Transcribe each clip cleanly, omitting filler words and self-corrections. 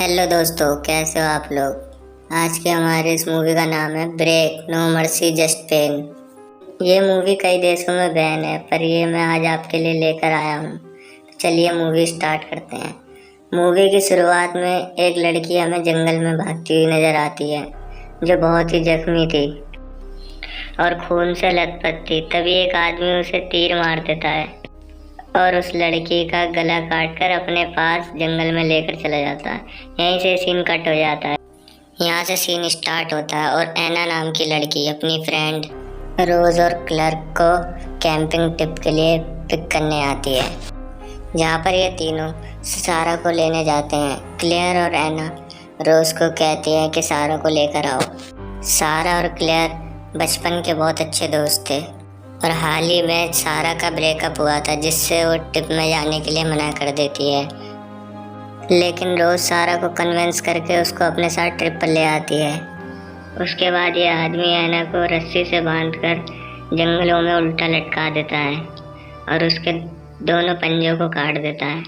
Hello दोस्तों, कैसे हो आप लोग। आज के हमारे इस मूवी का नाम है break, no mercy just pain. ये मूवी कई देशों में बैन है, पर ये मैं आज आपके लिए लेकर आया हूँ। तो चलिए मूवी स्टार्ट करते हैं। मूवी की शुरुआत में एक लड़की हमें जंगल में भागती हुई नजर आती है, जो बहुत ही जख्मी थी और खून से लथपथ थी। तभी एक आदमी उसे तीर मार देता है और उस लड़की का गला काटकर अपने पास जंगल में लेकर चला जाता है। यहीं से सीन कट हो जाता है। यहाँ से सीन स्टार्ट होता है और एना नाम की लड़की अपनी फ्रेंड रोज और क्लर्क को कैंपिंग ट्रिप के लिए पिक करने आती है, जहाँ पर ये तीनों सारा को लेने जाते हैं। क्लेयर और एना रोज को कहती है कि सारा को लेकर आओ। सारा और क्लेयर बचपन के बहुत अच्छे दोस्त थे और हाल ही में सारा का ब्रेकअप हुआ था, जिससे वो ट्रिप में जाने के लिए मना कर देती है। लेकिन रोज सारा को कन्विंस करके उसको अपने साथ ट्रिप पर ले आती है। उसके बाद ये आदमी एना को रस्सी से बांधकर जंगलों में उल्टा लटका देता है और उसके दोनों पंजों को काट देता है।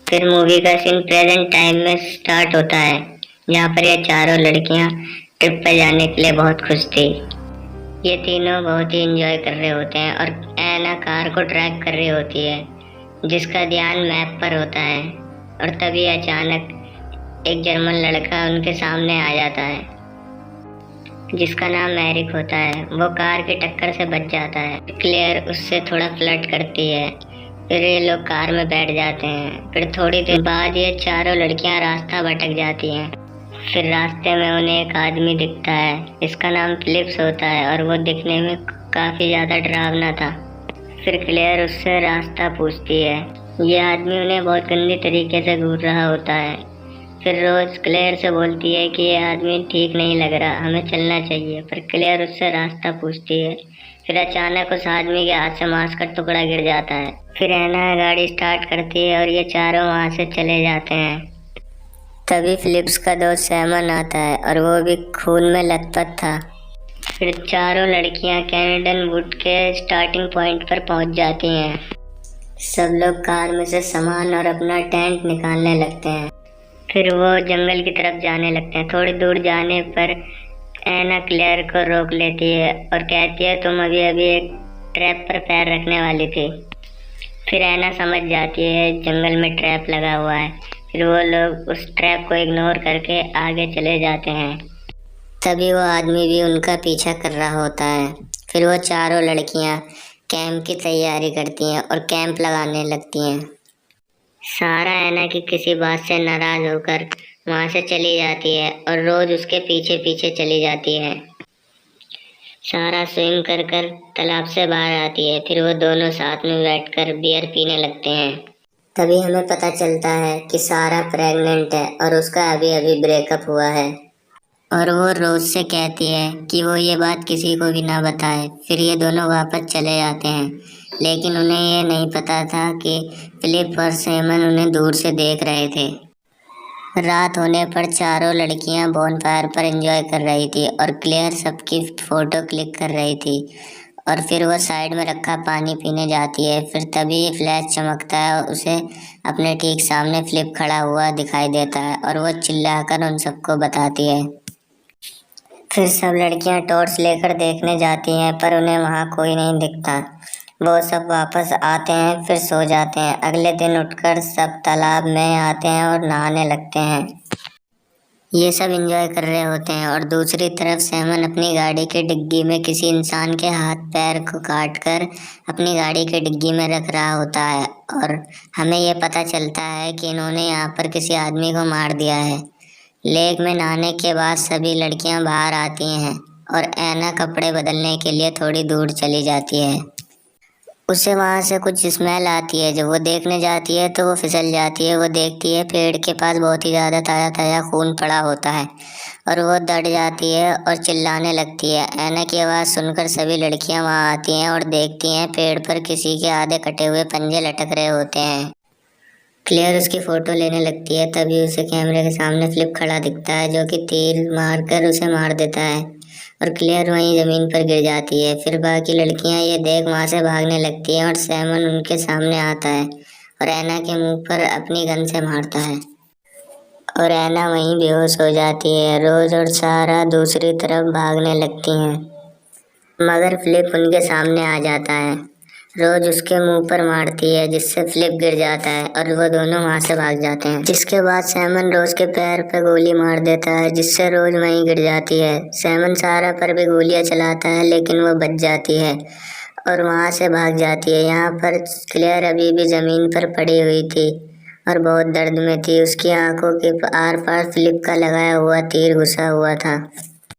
फिर मूवी का सीन प्रेजेंट टाइम में स्टार्ट होता है, जहाँ पर ये चारों लड़कियाँ ट्रिप पर जाने के लिए बहुत खुश थी। ये तीनों बहुत ही एंजॉय कर रहे होते हैं और एना कार को ट्रैक कर रही होती है, जिसका ध्यान मैप पर होता है। और तभी अचानक एक जर्मन लड़का उनके सामने आ जाता है, जिसका नाम एरिक होता है। वो कार की टक्कर से बच जाता है। क्लेयर उससे थोड़ा फ्लर्ट करती है। फिर ये लोग कार में बैठ जाते हैं। फिर थोड़ी देर बाद ये चारों लड़कियां रास्ता भटक जाती हैं। फिर रास्ते में उन्हें एक आदमी दिखता है, इसका नाम फिलिप्स होता है और वो दिखने में काफ़ी ज़्यादा डरावना था। फिर क्लेयर उससे रास्ता पूछती है। ये आदमी उन्हें बहुत गंदे तरीके से घूर रहा होता है। फिर रोज क्लेयर से बोलती है कि ये आदमी ठीक नहीं लग रहा, हमें चलना चाहिए। पर क्लेयर उससे रास्ता पूछती है। फिर अचानक उस आदमी के हाथ से मांस का टुकड़ा गिर जाता है। फिर एना गाड़ी स्टार्ट करती है और ये चारों वहाँ से चले जाते हैं। तभी फिलिप्स का दोस्त सैमन आता है और वो भी खून में लथपथ था। फिर चारों लड़कियां कैनेडन वुड के स्टार्टिंग पॉइंट पर पहुंच जाती हैं। सब लोग कार में से सामान और अपना टेंट निकालने लगते हैं। फिर वो जंगल की तरफ जाने लगते हैं। थोड़ी दूर जाने पर एना क्लेयर को रोक लेती है और कहती है, तुम अभी अभी एक ट्रैप पर पैर रखने वाली थी। फिर एना समझ जाती है जंगल में ट्रैप लगा हुआ है। फिर वो लोग उस ट्रैप को इग्नोर करके आगे चले जाते हैं। तभी वो आदमी भी उनका पीछा कर रहा होता है। फिर वो चारों लड़कियां कैंप की तैयारी करती हैं और कैंप लगाने लगती हैं। सारा एना की किसी बात से नाराज होकर वहां से चली जाती है और रोज उसके पीछे पीछे चली जाती है। सारा स्विम कर कर तालाब से बाहर आती है। फिर वो दोनों साथ में बैठकर बियर पीने लगते हैं। तभी हमें पता चलता है कि सारा प्रेग्नेंट है और उसका अभी अभी ब्रेकअप हुआ है और वो रोज से कहती है कि वो ये बात किसी को भी ना बताए। फिर ये दोनों वापस चले जाते हैं, लेकिन उन्हें ये नहीं पता था कि फिलिप और सैमन उन्हें दूर से देख रहे थे। रात होने पर चारों लड़कियां बॉनफायर पर एंजॉय कर रही थी और क्लेयर सबकी फोटो क्लिक कर रही थी। और फिर वो साइड में रखा पानी पीने जाती है। फिर तभी फ्लैश चमकता है और उसे अपने ठीक सामने फिलिप खड़ा हुआ दिखाई देता है और वो चिल्लाकर उन सबको बताती है। फिर सब लड़कियां टॉर्च लेकर देखने जाती हैं, पर उन्हें वहां कोई नहीं दिखता। वो सब वापस आते हैं, फिर सो जाते हैं। अगले दिन उठकर सब तालाब में आते हैं और नहाने लगते हैं। ये सब एंजॉय कर रहे होते हैं और दूसरी तरफ सैमन अपनी गाड़ी की डिग्गी में किसी इंसान के हाथ पैर को काटकर अपनी गाड़ी की डिग्गी में रख रहा होता है और हमें ये पता चलता है कि इन्होंने यहाँ पर किसी आदमी को मार दिया है। लेक में नहाने के बाद सभी लड़कियां बाहर आती हैं और एना कपड़े बदलने के लिए थोड़ी दूर चली जाती है। उसे वहां से कुछ स्मेल आती है। जब वो देखने जाती है तो वो फिसल जाती है। वो देखती है पेड़ के पास बहुत ही ज़्यादा ताज़ा ताज़ा खून पड़ा होता है और वो डर जाती है और चिल्लाने लगती है। एना की आवाज़ सुनकर सभी लड़कियां वहां आती हैं और देखती हैं पेड़ पर किसी के आधे कटे हुए पंजे लटक रहे होते हैं। क्लेयर उसकी फ़ोटो लेने लगती है। तभी उसे कैमरे के सामने फिलिप खड़ा दिखता है, जो कि तीर मारकर उसे मार देता है और क्लेयर वहीं ज़मीन पर गिर जाती है। फिर बाकी लड़कियां ये देख वहां से भागने लगती हैं और सैमन उनके सामने आता है और एना के मुंह पर अपनी गन से मारता है और ऐना वहीं बेहोश हो जाती है। रोज और सारा दूसरी तरफ भागने लगती हैं, मगर फिलिप उनके सामने आ जाता है। रोज उसके मुंह पर मारती है, जिससे फिलिप गिर जाता है और वो दोनों वहां से भाग जाते हैं। जिसके बाद सैमन रोज के पैर पर गोली मार देता है, जिससे रोज वहीं गिर जाती है। सैमन सारा पर भी गोलियां चलाता है, लेकिन वो बच जाती है और वहां से भाग जाती है। यहाँ पर क्लेयर अभी भी जमीन पर पड़ी हुई थी और बहुत दर्द में थी। उसकी आंखों के आर पार फिलिप का लगाया हुआ तीर घुसा हुआ था,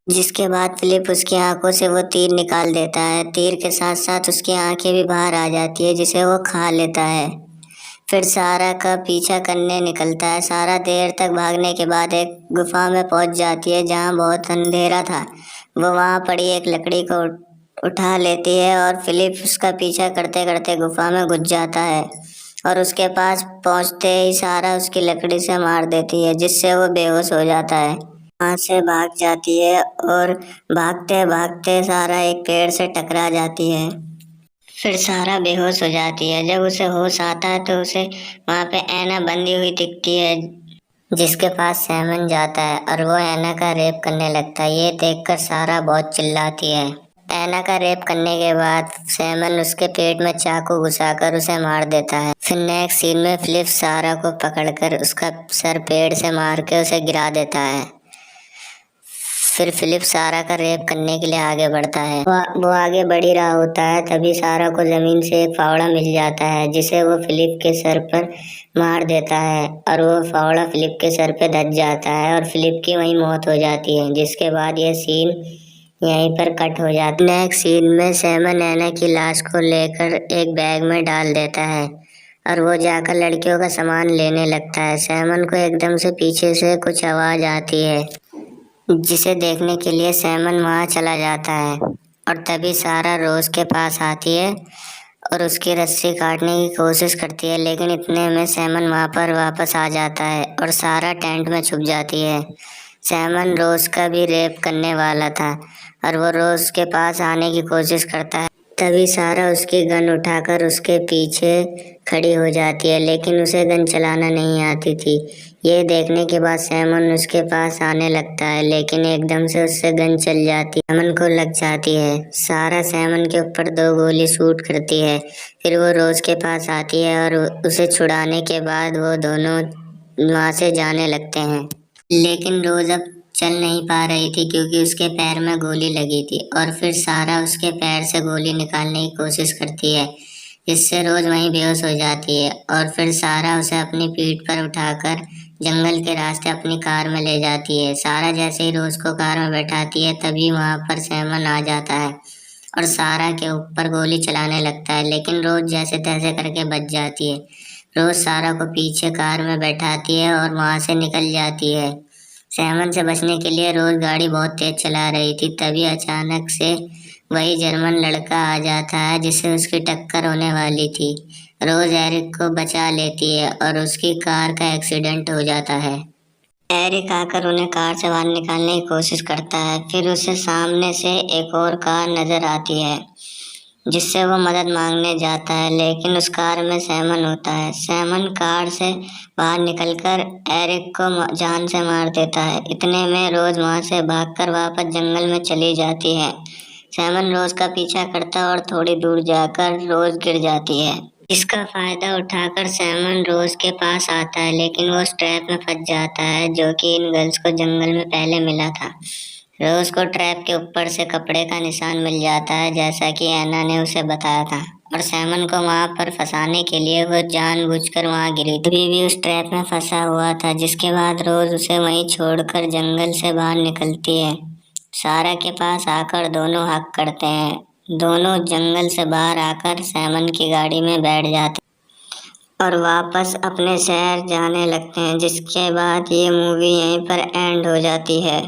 जिसके बाद फिलिप उसकी आंखों से वो तीर निकाल देता है। तीर के साथ साथ उसकी आंखें भी बाहर आ जाती है, जिसे वो खा लेता है। फिर सारा का पीछा करने निकलता है। सारा देर तक भागने के बाद एक गुफा में पहुंच जाती है, जहां बहुत अंधेरा था। वो वहां पड़ी एक लकड़ी को उठा लेती है और फिलिप उसका पीछा करते करते गुफा में घुस जाता है और उसके पास पहुंचते ही सारा उसकी लकड़ी से मार देती है, जिससे वो बेहोश हो जाता है। वहां से भाग जाती है और भागते भागते सारा एक पेड़ से टकरा जाती है। फिर सारा बेहोश हो जाती है। जब उसे होश आता है तो उसे वहां पे ऐना बंधी हुई दिखती है, जिसके पास सैमन जाता है और वो ऐना का रेप करने लगता है। ये देखकर सारा बहुत चिल्लाती है। ऐना का रेप करने के बाद सैमन उसके पेट में चाकू घुसाकर उसे मार देता है। फिर नेक्स्ट सीन में फिलिप सारा को पकड़कर उसका सर पेड़ से मार के उसे गिरा देता है। फिर फिलिप सारा का रेप करने के लिए आगे बढ़ता है। वो आगे बढ़ ही रहा होता है, तभी सारा को जमीन से एक फावड़ा मिल जाता है, जिसे वो फिलिप के सर पर मार देता है और वो फावड़ा फिलिप के सर पे धस जाता है और फिलिप की वहीं मौत हो जाती है। जिसके बाद ये सीन यहीं पर कट हो जाता है। नेक्स्ट सीन में सैमन ऐना की लाश को लेकर एक बैग में डाल देता है और वो जाकर लड़कियों का सामान लेने लगता है। सैमन को एकदम से पीछे से कुछ आवाज आती है, जिसे देखने के लिए सैमन वहां चला जाता है और तभी सारा रोज के पास आती है और उसकी रस्सी काटने की कोशिश करती है, लेकिन इतने में सैमन वहां पर वापस आ जाता है और सारा टेंट में छुप जाती है। सैमन रोज का भी रेप करने वाला था और वो रोज के पास आने की कोशिश करता है। तभी सारा उसकी गन उठाकर उसके पीछे खड़ी हो जाती है, लेकिन उसे गन चलाना नहीं आती थी। ये देखने के बाद सैमन उसके पास आने लगता है, लेकिन एकदम से उससे गन चल जाती है, सैमन को लग जाती है। सारा सैमन के ऊपर 2 गोली शूट करती है। फिर वो रोज के पास आती है और उसे छुड़ाने के बाद वो दोनों वहां से जाने लगते हैं। लेकिन रोज अब चल नहीं पा रही थी, क्योंकि उसके पैर में गोली लगी थी और फिर सारा उसके पैर से गोली निकालने की कोशिश करती है, जिससे रोज वहीं बेहोश हो जाती है। और फिर सारा उसे अपनी पीठ पर उठाकर जंगल के रास्ते अपनी कार में ले जाती है। सारा जैसे ही रोज को कार में बैठाती है, तभी वहां पर सैमन आ जाता है और सारा के ऊपर गोली चलाने लगता है, लेकिन रोज जैसे तैसे करके बच जाती है। रोज सारा को पीछे कार में बैठाती है और वहां से निकल जाती है। सैमन से बचने के लिए रोज गाड़ी बहुत तेज चला रही थी, तभी अचानक से वही जर्मन लड़का आ जाता है, जिससे उसकी टक्कर होने वाली थी। रोज एरिक को बचा लेती है और उसकी कार का एक्सीडेंट हो जाता है। एरिक आकर उन्हें कार से बाहर निकालने की कोशिश करता है। फिर उसे सामने से एक और कार नजर आती है, जिससे वो मदद मांगने जाता है, लेकिन उस कार में सैमन होता है। सैमन कार से बाहर निकलकर एरिक को जान से मार देता है। इतने में रोज वहां से भागकर वापस जंगल में चली जाती है। सैमन रोज का पीछा करता है और थोड़ी दूर जाकर रोज गिर जाती है। इसका फायदा उठाकर सैमन रोज के पास आता है, लेकिन वो उस ट्रैप में फंस जाता है, जो कि इन गर्ल्स को जंगल में पहले मिला था। रोज को ट्रैप के ऊपर से कपड़े का निशान मिल जाता है, जैसा कि ऐना ने उसे बताया था, और सैमन को वहां पर फंसाने के लिए वो जानबूझकर वहां गिरी थी। भी उस ट्रैप में फंसा हुआ था, जिसके बाद रोज उसे वहीं छोड़कर जंगल से बाहर निकलती है। सारा के पास आकर दोनों हक करते हैं। दोनों जंगल से बाहर आकर सैमन की गाड़ी में बैठ जाते और वापस अपने शहर जाने लगते हैं, जिसके बाद ये मूवी यहीं पर एंड हो जाती है।